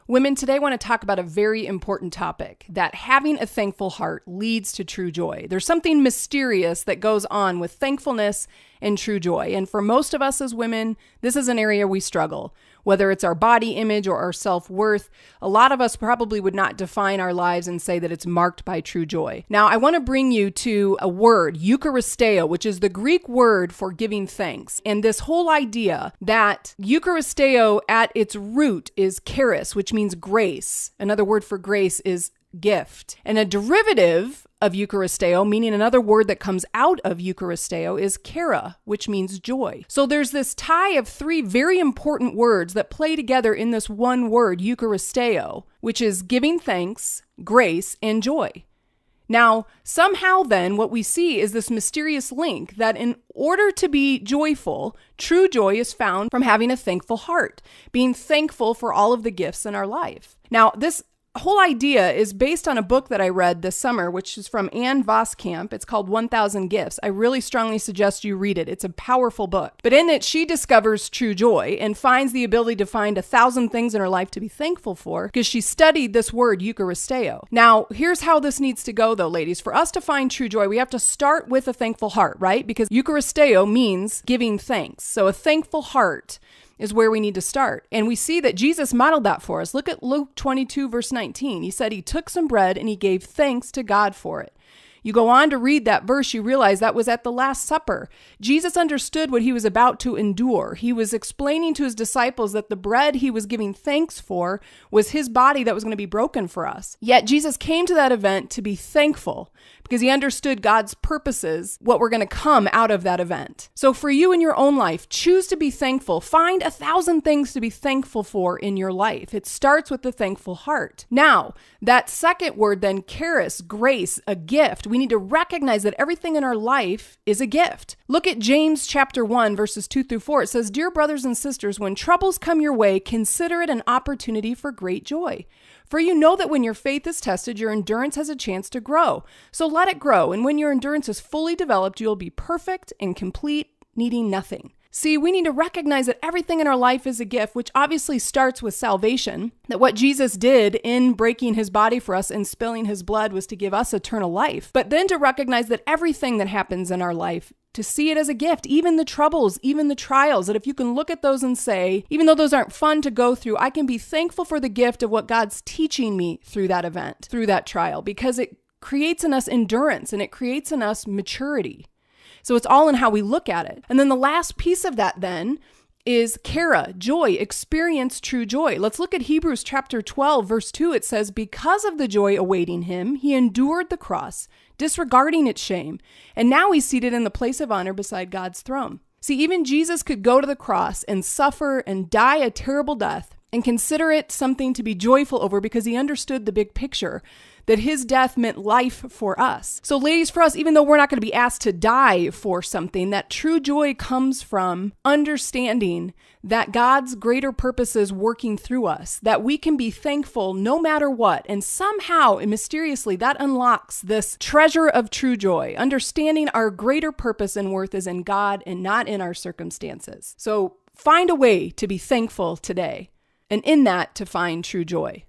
Women, today I want to talk about a very important topic, that having a thankful heart leads to true joy. There's something mysterious that goes on with thankfulness and true joy. And for most of us as women, this is an area we struggle. Whether it's our body image or our self-worth, a lot of us probably would not define our lives and say that it's marked by true joy. Now, I want to bring you to a word, Eucharisteo, which is the Greek word for giving thanks. And this whole idea that Eucharisteo at its root is charis, which means grace. Another word for grace is gift. And a derivative of Eucharisteo, meaning another word that comes out of Eucharisteo, is chara, which means joy. So there's this tie of three very important words that play together in this one word, Eucharisteo, which is giving thanks, grace, and joy. Now, somehow then, what we see is this mysterious link that in order to be joyful, true joy is found from having a thankful heart, being thankful for all of the gifts in our life. Now, this whole idea is based on a book that I read this summer, which is from Ann Voskamp. It's called 1,000 Gifts. I really strongly suggest you read it. It's a powerful book. But in it, she discovers true joy and finds the ability to find 1,000 things in her life to be thankful for because she studied this word, Eucharisteo. Now, here's how this needs to go, though, ladies. For us to find true joy, we have to start with a thankful heart, right? Because Eucharisteo means giving thanks. So a thankful heart is where we need to start. And we see that Jesus modeled that for us. Look at Luke 22, verse 19. He said he took some bread and he gave thanks to God for it. You go on to read that verse, you realize that was at the Last Supper. Jesus understood what he was about to endure. He was explaining to his disciples that the bread he was giving thanks for was his body that was going to be broken for us. Yet Jesus came to that event to be thankful because he understood God's purposes, what were going to come out of that event. So for you in your own life, choose to be thankful. Find 1,000 things to be thankful for in your life. It starts with the thankful heart. Now, that second word then, charis, grace, a gift. We need to recognize that everything in our life is a gift. Look at James chapter 1, verses 2 through 4. It says, "Dear brothers and sisters, when troubles come your way, consider it an opportunity for great joy. For you know that when your faith is tested, your endurance has a chance to grow. So let it grow, and when your endurance is fully developed, you'll be perfect and complete, needing nothing." See, we need to recognize that everything in our life is a gift, which obviously starts with salvation, that what Jesus did in breaking his body for us and spilling his blood was to give us eternal life. But then to recognize that everything that happens in our life, to see it as a gift, even the troubles, even the trials, that if you can look at those and say, even though those aren't fun to go through, I can be thankful for the gift of what God's teaching me through that event, through that trial, because it creates in us endurance and it creates in us maturity. So it's all in how we look at it. And then the last piece of that then is chara, joy, experience true joy. Let's look at Hebrews chapter 12, verse 2. It says, "Because of the joy awaiting him, he endured the cross, disregarding its shame, and now he's seated in the place of honor beside God's throne." See, even Jesus could go to the cross and suffer and die a terrible death and consider it something to be joyful over because he understood the big picture, that his death meant life for us. So ladies, for us, even though we're not going to be asked to die for something, that true joy comes from understanding that God's greater purpose is working through us, that we can be thankful no matter what. And somehow, and mysteriously, that unlocks this treasure of true joy, understanding our greater purpose and worth is in God and not in our circumstances. So find a way to be thankful today, and in that to find true joy.